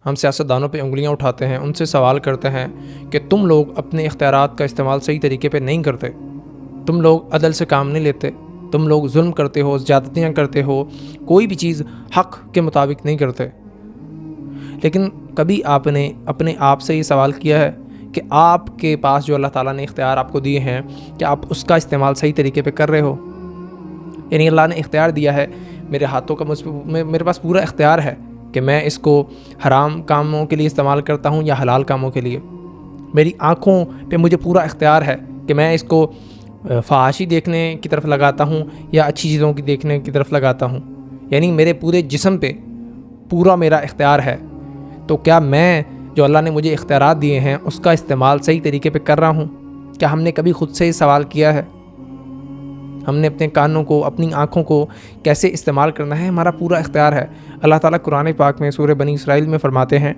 ہم سیاستدانوں پہ انگلیاں اٹھاتے ہیں، ان سے سوال کرتے ہیں کہ تم لوگ اپنے اختیارات کا استعمال صحیح طریقے پہ نہیں کرتے، تم لوگ عدل سے کام نہیں لیتے، تم لوگ ظلم کرتے ہو، زیادتیاں کرتے ہو، کوئی بھی چیز حق کے مطابق نہیں کرتے۔ لیکن کبھی آپ نے اپنے آپ سے یہ سوال کیا ہے کہ آپ کے پاس جو اللہ تعالیٰ نے اختیار آپ کو دیے ہیں، کہ آپ اس کا استعمال صحیح طریقے پہ کر رہے ہو؟ یعنی اللہ نے اختیار دیا ہے، میرے ہاتھوں کا میرے پاس پورا اختیار ہے کہ میں اس کو حرام کاموں کے لیے استعمال کرتا ہوں یا حلال کاموں کے لیے۔ میری آنکھوں پہ مجھے پورا اختیار ہے کہ میں اس کو فحاشی دیکھنے کی طرف لگاتا ہوں یا اچھی چیزوں کی دیکھنے کی طرف لگاتا ہوں۔ یعنی میرے پورے جسم پہ پورا میرا اختیار ہے۔ تو کیا میں جو اللہ نے مجھے اختیارات دیے ہیں اس کا استعمال صحیح طریقے پہ کر رہا ہوں؟ کیا ہم نے کبھی خود سے یہ سوال کیا ہے؟ ہم نے اپنے کانوں کو، اپنی آنکھوں کو کیسے استعمال کرنا ہے؟ ہمارا پورا اختیار ہے۔ اللہ تعالیٰ قرآن پاک میں سورہ بنی اسرائیل میں فرماتے ہیں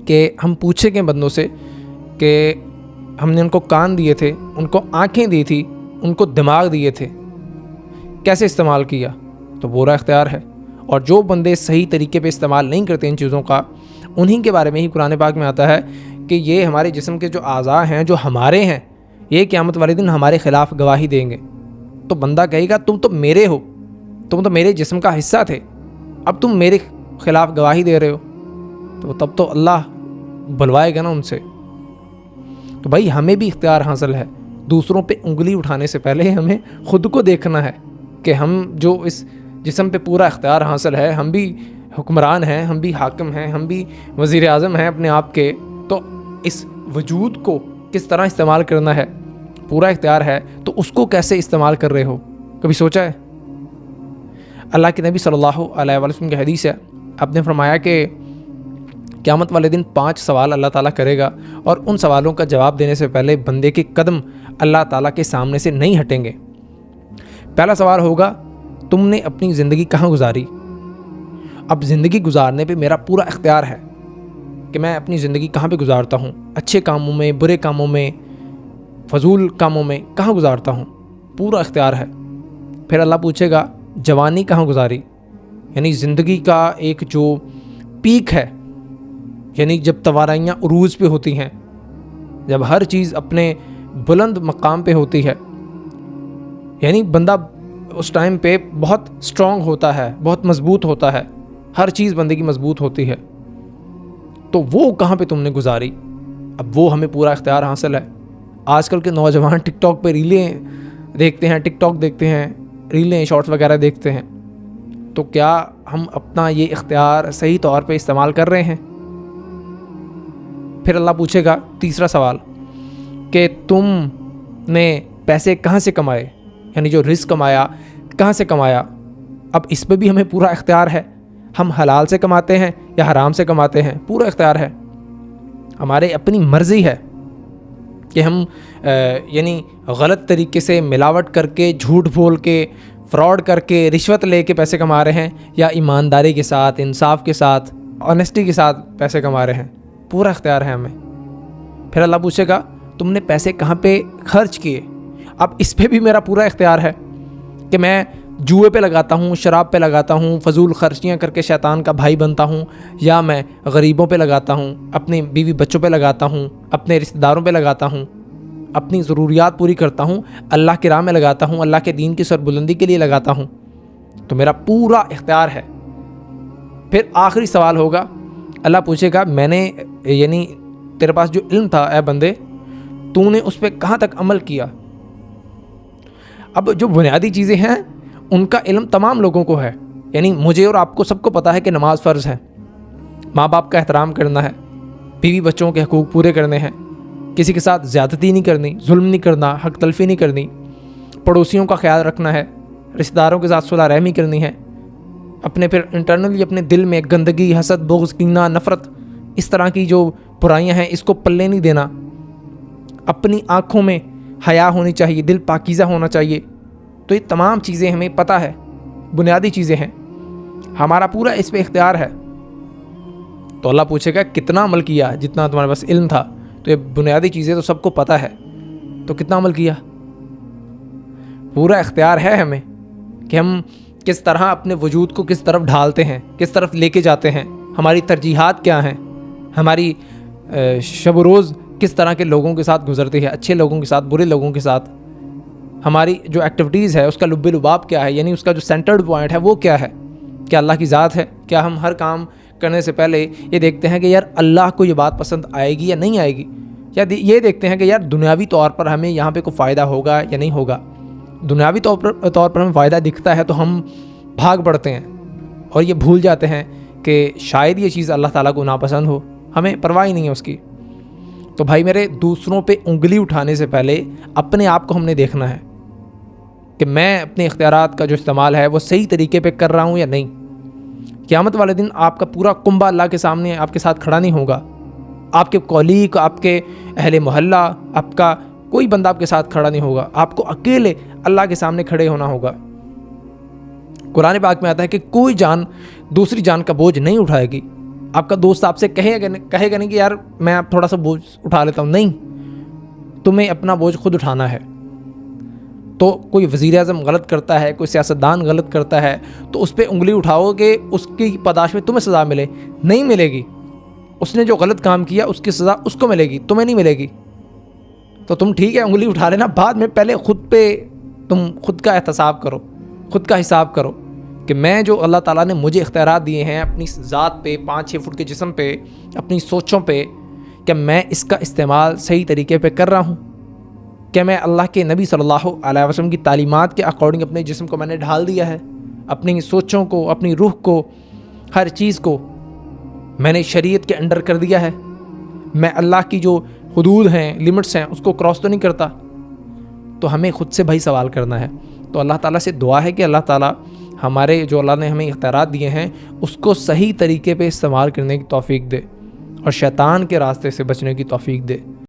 کہ ہم پوچھیں گے بندوں سے کہ ہم نے ان کو کان دیے تھے، ان کو آنکھیں دی تھی، ان کو دماغ دیے تھے، کیسے استعمال کیا؟ تو پورا اختیار ہے۔ اور جو بندے صحیح طریقے پہ استعمال نہیں کرتے ان چیزوں کا، انہی کے بارے میں ہی قرآن پاک میں آتا ہے کہ یہ ہمارے جسم کے جو اعضاء ہیں، جو ہمارے ہیں، یہ قیامت والے دن ہمارے خلاف گواہی دیں گے۔ تو بندہ کہے گا تم تو میرے ہو، تم تو میرے جسم کا حصہ تھے، اب تم میرے خلاف گواہی دے رہے ہو، تو تب تو اللہ بلوائے گا نا ان سے۔ تو بھائی ہمیں بھی اختیار حاصل ہے۔ دوسروں پہ انگلی اٹھانے سے پہلے ہمیں خود کو دیکھنا ہے کہ ہم جو اس جسم پہ پورا اختیار حاصل ہے، ہم بھی حکمران ہیں، ہم بھی حاکم ہیں، ہم بھی وزیر اعظم ہیں اپنے آپ کے، تو اس وجود کو کس طرح استعمال کرنا ہے؟ پورا اختیار ہے تو اس کو کیسے استعمال کر رہے ہو؟ کبھی سوچا ہے؟ اللہ کے نبی صلی اللہ علیہ وسلم کی حدیث ہے، آپ نے فرمایا کہ قیامت والے دن 5 سوال اللہ تعالیٰ کرے گا، اور ان سوالوں کا جواب دینے سے پہلے بندے کے قدم اللہ تعالیٰ کے سامنے سے نہیں ہٹیں گے۔ پہلا سوال ہوگا تم نے اپنی زندگی کہاں گزاری؟ اب زندگی گزارنے پہ میرا پورا اختیار ہے کہ میں اپنی زندگی کہاں پہ گزارتا ہوں، اچھے کاموں میں، برے کاموں میں، فضول کاموں میں کہاں گزارتا ہوں، پورا اختیار ہے۔ پھر اللہ پوچھے گا جوانی کہاں گزاری؟ یعنی زندگی کا ایک جو پیک ہے، یعنی جب توانائیاں عروج پہ ہوتی ہیں، جب ہر چیز اپنے بلند مقام پہ ہوتی ہے، یعنی بندہ اس ٹائم پہ بہت سٹرونگ ہوتا ہے، بہت مضبوط ہوتا ہے، ہر چیز بندے کی مضبوط ہوتی ہے، تو وہ کہاں پہ تم نے گزاری؟ اب وہ ہمیں پورا اختیار حاصل ہے۔ آج کل کے نوجوان ٹک ٹاک پہ ریلیں دیکھتے ہیں، ٹک ٹاک دیکھتے ہیں، ریلیں شارٹس وغیرہ دیکھتے ہیں، تو کیا ہم اپنا یہ اختیار صحیح طور پہ استعمال کر رہے ہیں؟ پھر اللہ پوچھے گا تیسرا سوال کہ تم نے پیسے کہاں سے کمائے، یعنی جو رزق کمایا کہاں سے کمایا؟ اب اس پہ بھی ہمیں پورا اختیار ہے، ہم حلال سے کماتے ہیں یا حرام سے کماتے ہیں، پورا اختیار ہے۔ ہمارے اپنی مرضی ہے کہ ہم یعنی غلط طریقے سے ملاوٹ کر کے، جھوٹ بول کے، فراڈ کر کے، رشوت لے کے پیسے کما رہے ہیں، یا ایمانداری کے ساتھ، انصاف کے ساتھ، آنیسٹی کے ساتھ پیسے کما رہے ہیں، پورا اختیار ہے ہمیں۔ پھر اللہ پوچھے گا تم نے پیسے کہاں پہ خرچ کیے؟ اب اس پہ بھی میرا پورا اختیار ہے کہ میں جوئے پہ لگاتا ہوں، شراب پہ لگاتا ہوں، فضول خرچیاں کر کے شیطان کا بھائی بنتا ہوں، یا میں غریبوں پہ لگاتا ہوں، اپنی بیوی بچوں پہ لگاتا ہوں، اپنے رشتہ داروں پہ لگاتا ہوں، اپنی ضروریات پوری کرتا ہوں، اللہ کی راہ میں لگاتا ہوں، اللہ کے دین کی سربلندی کے لیے لگاتا ہوں، تو میرا پورا اختیار ہے۔ پھر آخری سوال ہوگا، اللہ پوچھے گا میں نے یعنی تیرے پاس جو علم تھا اے بندے، تو نے اس پہ کہاں تک عمل کیا؟ اب جو بنیادی چیزیں ہیں ان کا علم تمام لوگوں کو ہے، یعنی مجھے اور آپ کو سب کو پتہ ہے کہ نماز فرض ہے، ماں باپ کا احترام کرنا ہے، بیوی بچوں کے حقوق پورے کرنے ہیں، کسی کے ساتھ زیادتی نہیں کرنی، ظلم نہیں کرنا، حق تلفی نہیں کرنی، پڑوسیوں کا خیال رکھنا ہے، رشتہ داروں کے ساتھ صلح رحمی کرنی ہے، اپنے پھر انٹرنلی اپنے دل میں گندگی، حسد، بغض، کینہ، نفرت، اس طرح کی جو برائیاں ہیں اس کو پلے نہیں دینا، اپنی آنکھوں میں حیا ہونی چاہیے، دل پاکیزہ ہونا چاہیے۔ تو یہ تمام چیزیں ہمیں پتہ ہے، بنیادی چیزیں ہیں، ہمارا پورا اس پہ اختیار ہے۔ تو اللہ پوچھے گا کتنا عمل کیا؟ جتنا تمہارے پاس علم تھا، تو یہ بنیادی چیزیں تو سب کو پتہ ہے، تو کتنا عمل کیا؟ پورا اختیار ہے ہمیں کہ ہم کس طرح اپنے وجود کو کس طرف ڈھالتے ہیں، کس طرف لے کے جاتے ہیں، ہماری ترجیحات کیا ہیں، ہماری شب و روز کس طرح کے لوگوں کے ساتھ گزرتی ہے، اچھے لوگوں کے ساتھ، برے لوگوں کے ساتھ، ہماری جو ایکٹیویٹیز ہے اس کا لب لباب کیا ہے، یعنی اس کا جو سینٹرڈ پوائنٹ ہے وہ کیا ہے، کیا اللہ کی ذات ہے، کیا ہم ہر کام کرنے سے پہلے یہ دیکھتے ہیں کہ یار اللہ کو یہ بات پسند آئے گی یا نہیں آئے گی، یا یہ دیکھتے ہیں کہ یار دنیاوی طور پر ہمیں یہاں پہ کوئی فائدہ ہوگا یا نہیں ہوگا۔ دنیاوی طور پر ہمیں فائدہ دکھتا ہے تو ہم بھاگ پڑتے ہیں اور یہ بھول جاتے ہیں کہ شاید یہ چیز اللہ تعالیٰ کو ناپسند ہو، ہمیں پرواہ ہی نہیں ہے اس کی۔ تو بھائی میرے، دوسروں پہ انگلی اٹھانے سے پہلے اپنے آپ کو ہم نے دیکھنا ہے کہ میں اپنے اختیارات کا جو استعمال ہے وہ صحیح طریقے پہ کر رہا ہوں یا نہیں۔ قیامت والے دن آپ کا پورا کنبہ اللہ کے سامنے آپ کے ساتھ کھڑا نہیں ہوگا، آپ کے کولیگ، آپ کے اہل محلہ، آپ کا کوئی بندہ آپ کے ساتھ کھڑا نہیں ہوگا، آپ کو اکیلے اللہ کے سامنے کھڑے ہونا ہوگا۔ قرآن پاک میں آتا ہے کہ کوئی جان دوسری جان کا بوجھ نہیں اٹھائے گی۔ آپ کا دوست آپ سے کہے گا نہیں کہ یار میں اب تھوڑا سا بوجھ اٹھا لیتا ہوں، نہیں، تمہیں اپنا بوجھ خود اٹھانا ہے۔ تو کوئی وزیر اعظم غلط کرتا ہے، کوئی سیاستدان غلط کرتا ہے تو اس پہ انگلی اٹھاؤ کہ اس کی پاداش میں تمہیں سزا ملے، نہیں ملے گی۔ اس نے جو غلط کام کیا اس کی سزا اس کو ملے گی، تمہیں نہیں ملے گی۔ تو تم ٹھیک ہے انگلی اٹھا لینا، بعد میں پہلے تم خود کا احتساب کرو، خود کا حساب کرو کہ میں جو اللہ تعالیٰ نے مجھے اختیارات دیے ہیں اپنی ذات پہ، 5-6 فٹ کے جسم پہ، اپنی سوچوں پہ، کیا میں اس کا استعمال صحیح طریقے پہ کر رہا ہوں؟ کیا میں اللہ کے نبی صلی اللہ علیہ وسلم کی تعلیمات کے اکارڈنگ اپنے جسم کو میں نے ڈھال دیا ہے، اپنی سوچوں کو، اپنی روح کو، ہر چیز کو میں نے شریعت کے انڈر کر دیا ہے؟ میں اللہ کی جو حدود ہیں، لمٹس ہیں، اس کو کراس تو نہیں کرتا؟ تو ہمیں خود سے بھائی سوال کرنا ہے۔ تو اللہ تعالیٰ سے دعا ہے کہ اللہ تعالیٰ ہمارے جو اللہ نے ہمیں اختیارات دیے ہیں اس کو صحیح طریقے پہ استعمال کرنے کی توفیق دے اور شیطان کے راستے سے بچنے کی توفیق دے۔